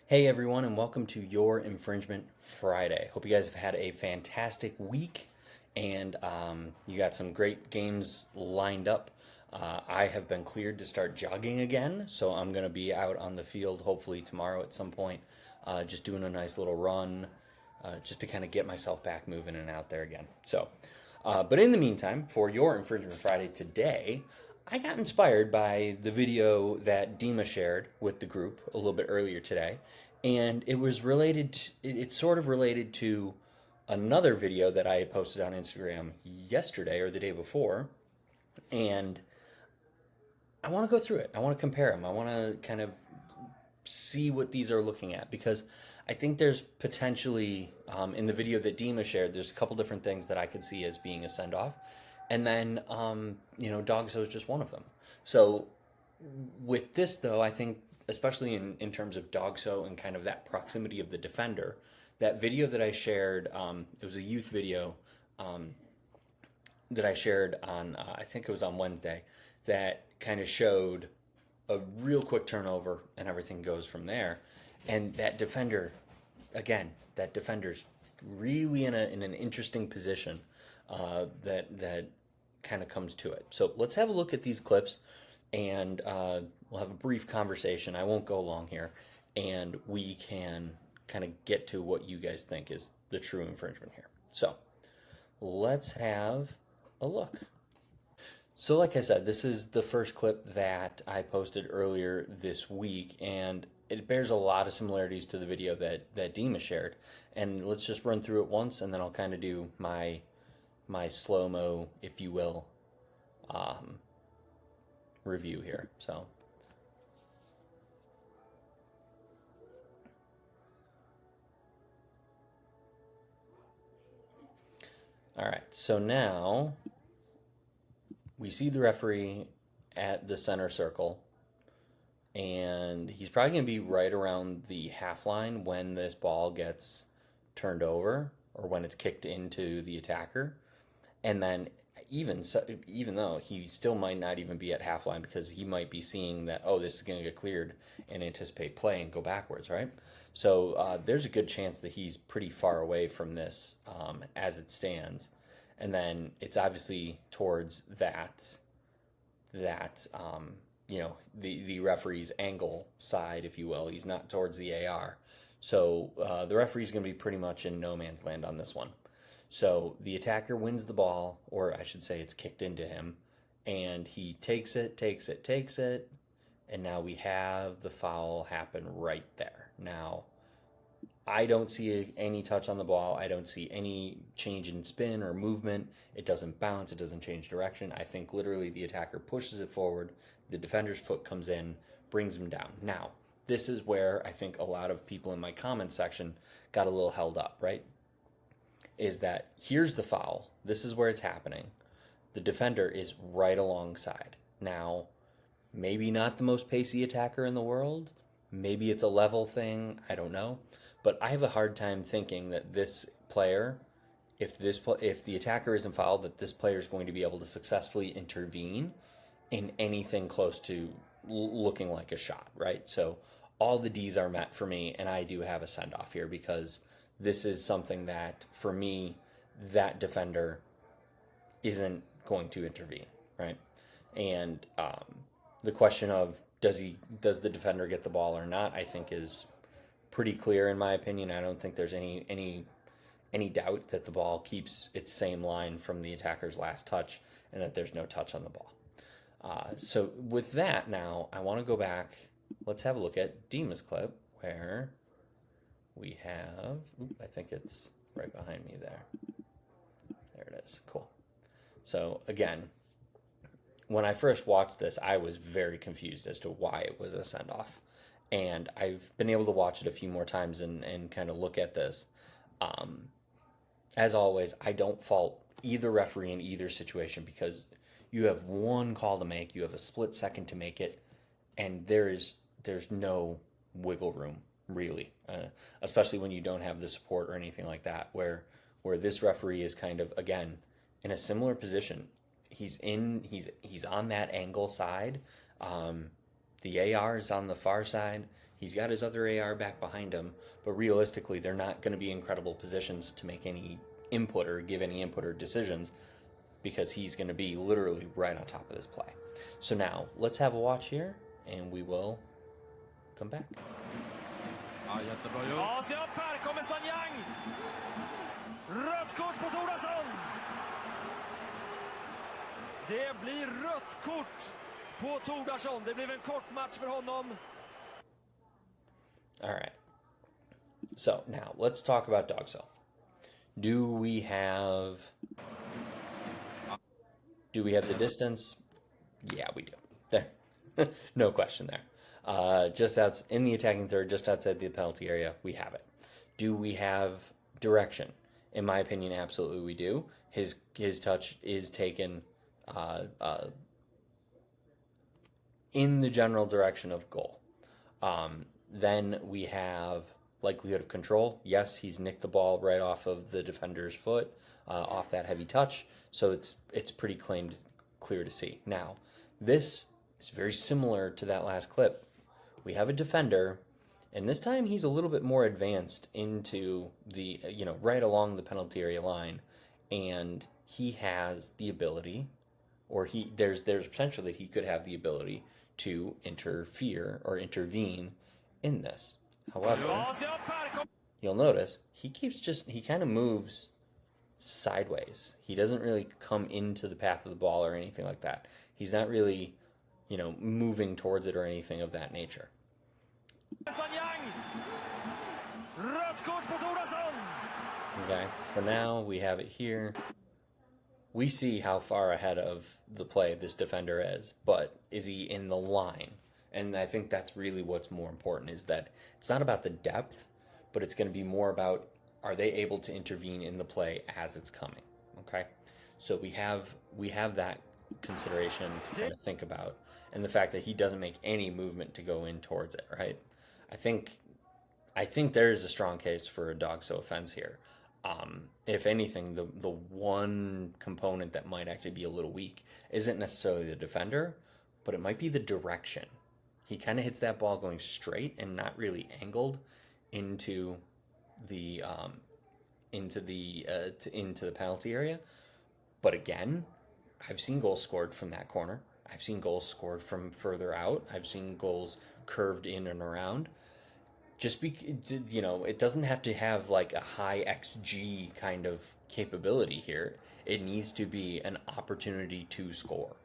Hey everyone, and welcome to Your Infringement Friday. Hope you guys have had a fantastic week and you got some great games lined up. I have been cleared to start jogging again, so I'm going to be out on the field hopefully tomorrow at some point, just doing a nice little run, just to kind of get myself back moving and out there again. But in the meantime, for Your Infringement Friday today, I got inspired by the video that Dima shared with the group a little bit earlier today, and it was related. It's sort of related to another video that I had posted on Instagram yesterday or the day before, and I want to go through it. I want to compare them. I want to kind of see what these are looking at because I think there's potentially in the video that Dima shared, there's a couple different things that I could see as being a send off, and then DOGSO is just one of them. So with this though, I think especially in terms of DOGSO and kind of that proximity of the defender, that video that I shared, it was a youth video that I shared on I think it was on Wednesday, that kind of showed a real quick turnover and everything goes from there. And that defender, again, that defender's really in an interesting position that kind of comes to it. So let's have a look at these clips, and we'll have a brief conversation. I won't go long here, and we can kind of get to what you guys think is the true infringement here. So let's have a look. So like I said, this is the first clip that I posted earlier this week, and it bears a lot of similarities to the video that Dima shared. And let's just run through it once, and then I'll kind of do my slow-mo, if you will, review here. So all right, so now we see the referee at the center circle, and he's probably going to be right around the half line when this ball gets turned over or when it's kicked into the attacker. And then even though he still might not even be at half line because he might be seeing that, oh, this is going to get cleared and anticipate play and go backwards, right? So there's a good chance that he's pretty far away from this as it stands. And then it's obviously towards that the referee's angle side, if you will. He's not towards the AR. So the referee's going to be pretty much in no man's land on this one. So the attacker wins the ball, or I should say it's kicked into him, and he takes it, and now we have the foul happen right there. Now, I don't see any touch on the ball. I don't see any change in spin or movement. It doesn't bounce. It doesn't change direction. I think literally the attacker pushes it forward. The defender's foot comes in, brings him down. Now, this is where I think a lot of people in my comments section got a little held up, right? Is that here's the foul. This is where it's happening. The defender is right alongside. Now, maybe not the most pacey attacker in the world. Maybe it's a level thing. I don't know. But I have a hard time thinking that this player, if the attacker isn't fouled, that this player is going to be able to successfully intervene in anything close to looking like a shot, right? So all the D's are met for me, and I do have a send-off here because this is something that, for me, that defender isn't going to intervene, right? And the question of does the defender get the ball or not, I think is pretty clear in my opinion. I don't think there's any doubt that the ball keeps its same line from the attacker's last touch and that there's no touch on the ball. So with that, now I want to go back. Let's have a look at Dima's clip where we have, I think it's right behind me there. There it is. Cool. So again, when I first watched this, I was very confused as to why it was a send-off. And I've been able to watch it a few more times and kind of look at this. As always, I don't fault either referee in either situation because you have one call to make, you have a split second to make it, and there's no wiggle room, really, especially when you don't have the support or anything like that, where this referee is kind of, again, in a similar position. He's on that angle side. The AR is on the far side. He's got his other AR back behind him, but realistically, they're not going to be in credible positions to make any input or give any input or decisions because he's going to be literally right on top of this play. So now, let's have a watch here, and we will come back. Ja, jättebra gjort. Ja, se upp här kommer Sanjang. Rött kort på Torason. Det blir rött kort på Torason. Det blev en kort match för honom. All right. So now let's talk about DOGSO. Do we have the distance? Yeah, we do. There, no question there. Just out in the attacking third, just outside the penalty area, we have it. Do we have direction? In my opinion, absolutely we do. His touch is taken in the general direction of goal. Then we have likelihood of control. Yes, he's nicked the ball right off of the defender's foot, off that heavy touch. So it's pretty clear to see. Now, this is very similar to that last clip. We have a defender, and this time he's a little bit more advanced into the, right along the penalty area line, and he has the ability, or there's potential that he could have the ability to interfere or intervene in this. However, you'll notice he kind of moves sideways. He doesn't really come into the path of the ball or anything like that. He's not really, moving towards it or anything of that nature. Okay, so now we have it here. We see how far ahead of the play this defender is, but is he in the line? And I think that's really what's more important, is that it's not about the depth, but it's going to be more about, are they able to intervene in the play as it's coming? Okay, so we have that consideration to kind of think about, and the fact that he doesn't make any movement to go in towards it, right? I think there is a strong case for a DOGSO offense here. If anything, the one component that might actually be a little weak isn't necessarily the defender, but it might be the direction. He kind of hits that ball going straight and not really angled into the penalty area. But again, I've seen goals scored from that corner. I've seen goals scored from further out. I've seen goals curved in and around. It doesn't have to have like a high XG kind of capability here. It needs to be an opportunity to score,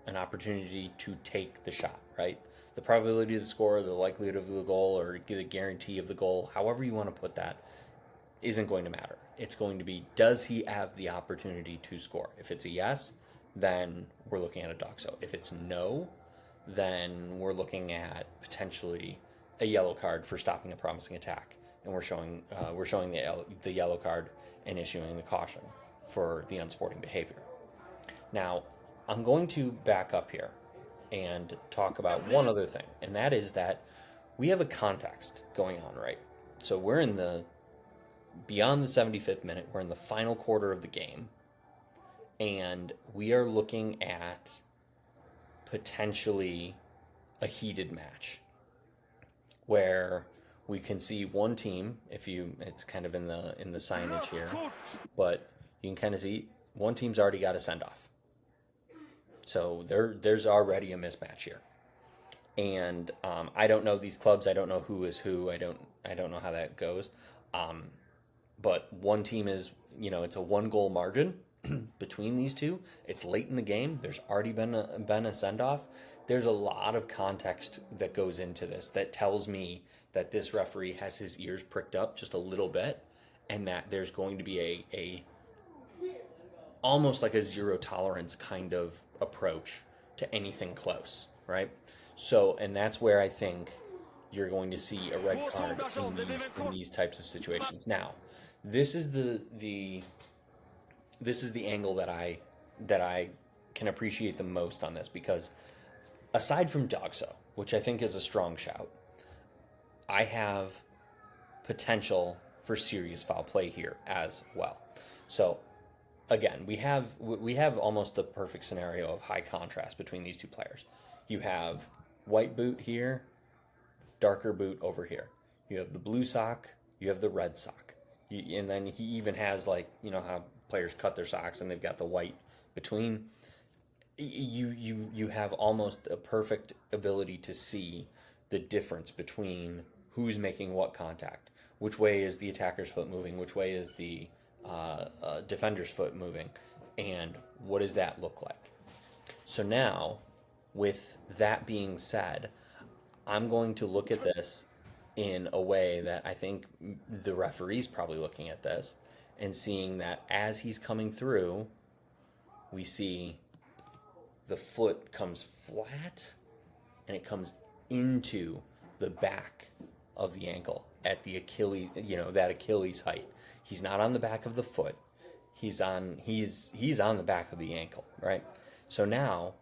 an opportunity to take the shot, right? The probability of the score, the likelihood of the goal, or the guarantee of the goal, however you want to put that, isn't going to matter. It's going to be, does he have the opportunity to score? If it's a yes, then we're looking at a DOGSO. If it's no, then we're looking at potentially a yellow card for stopping a promising attack, and we're showing the yellow card and issuing the caution for the unsporting behavior. Now, I'm going to back up here and talk about one other thing, and that is that we have a context going on, right? So we're beyond the 75th minute, we're in the final quarter of the game, and we are looking at potentially a heated match where we can see one team, it's kind of in the signage here, but you can kind of see one team's already got a send-off. So there's already a mismatch here. And I don't know these clubs. I don't know who is who. I don't know how that goes. But one team is, it's a 1-goal margin between these two. It's late in the game. There's already been a send-off. There's a lot of context that goes into this that tells me that this referee has his ears pricked up just a little bit, and that there's going to be a almost like a zero tolerance kind of approach to anything close, right? So, and that's where I think you're going to see a red card in these types of situations. Now, this is the angle that I can appreciate the most on this, because aside from DOGSO, which I think is a strong shout, I have potential for serious foul play here as well. So again, we have almost the perfect scenario of high contrast between these two players. You have white boot here, darker boot over here. You have the blue sock, you have the red sock. And then he even has, like, you know how players cut their socks and they've got the white between. You have almost a perfect ability to see the difference between who's making what contact. Which way is the attacker's foot moving? Which way is the defender's foot moving? And what does that look like? So now, with that being said, I'm going to look at this in a way that I think the referee's probably looking at this and seeing that as he's coming through, we see the foot comes flat and it comes into the back of the ankle at the Achilles, that Achilles height. He's not on the back of the foot. He's on the back of the ankle, right? So now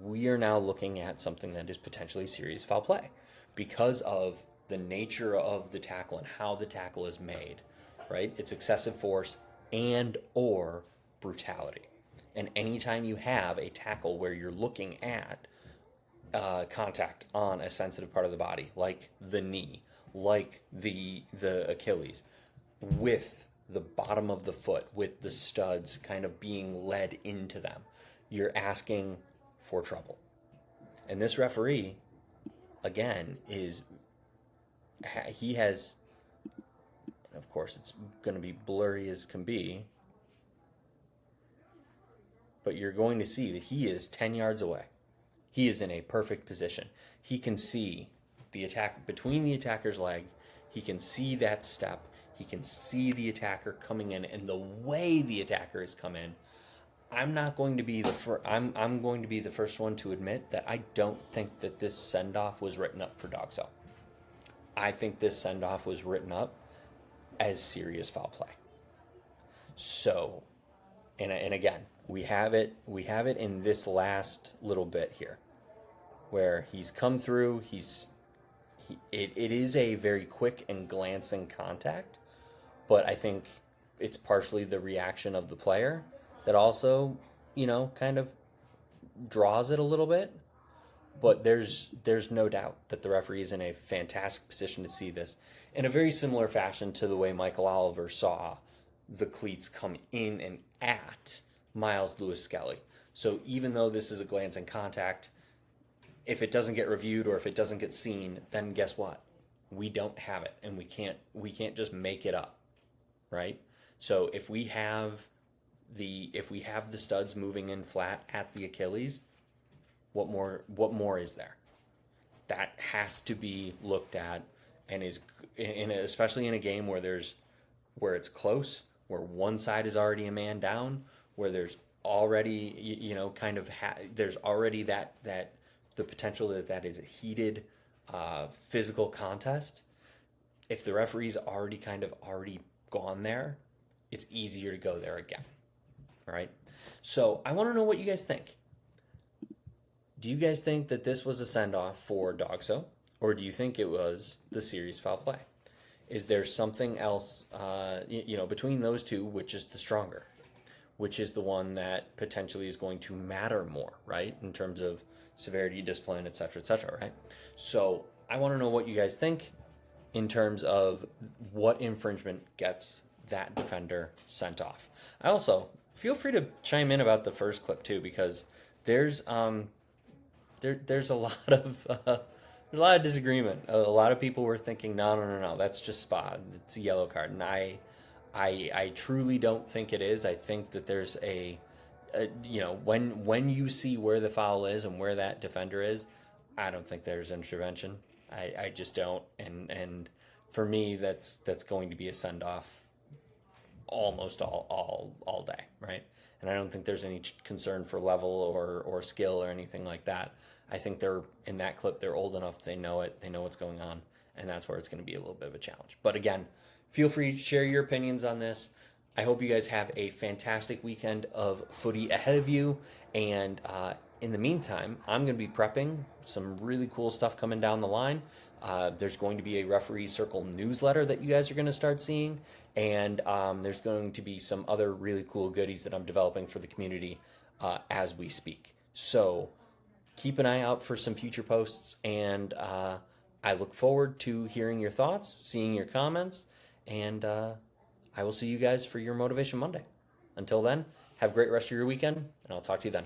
we are now looking at something that is potentially serious foul play because of the nature of the tackle and how the tackle is made, right? It's excessive force and or brutality. And anytime you have a tackle where you're looking at contact on a sensitive part of the body, like the knee, like the Achilles, with the bottom of the foot, with the studs kind of being led into them, you're asking for trouble. And this referee, again, he has, of course, it's going to be blurry as can be, but you're going to see that he is 10 yards away. He is in a perfect position. He can see the attack between the attacker's leg. He can see that step. He can see the attacker coming in, and the way the attacker has come in. I'm going to be the first one to admit that I don't think that this send-off was written up for DOGSO. I think this send-off was written up as serious foul play. So, and again, we have it in this last little bit here, where he's come through. It is a very quick and glancing contact, but I think it's partially the reaction of the player that also, kind of draws it a little bit. But there's no doubt that the referee is in a fantastic position to see this in a very similar fashion to the way Michael Oliver saw the cleats come in and at Miles Lewis Skelly. So even though this is a glancing contact, if it doesn't get reviewed or if it doesn't get seen, then guess what? We don't have it, and we can't just make it up, right? So if we have the studs moving in flat at the Achilles, what more is there? That has to be looked at, and especially in a game where it's close, where one side is already a man down, where there's already there's already that the potential that is a heated physical contest. If the referee's already gone there, it's easier to go there again, right? So I want to know what you guys think. Do you guys think that this was a send-off for DOGSO, or do you think it was the serious foul play? Is there something else, between those two, which is the stronger? Which is the one that potentially is going to matter more, right? In terms of severity, discipline, et cetera, right? So I want to know what you guys think in terms of what infringement gets that defender sent off. I also, feel free to chime in about the first clip too, because there's a lot of disagreement. A lot of people were thinking, no, that's just spot. It's a yellow card, and I truly don't think it is. I think that there's when you see where the foul is and where that defender is, I don't think there's intervention. I just don't. And for me, that's going to be a send off almost all day, right? And I don't think there's any concern for level or skill or anything like that. I think they're in that clip. They're old enough. They know it. They know what's going on, and that's where it's going to be a little bit of a challenge. But again, feel free to share your opinions on this. I hope you guys have a fantastic weekend of footy ahead of you. And in the meantime, I'm going to be prepping some really cool stuff coming down the line. There's going to be a Referee Circle newsletter that you guys are going to start seeing. And there's going to be some other really cool goodies that I'm developing for the community as we speak. So keep an eye out for some future posts. And I look forward to hearing your thoughts, seeing your comments, and I will see you guys for your Motivation Monday. Until then, have a great rest of your weekend, and I'll talk to you then.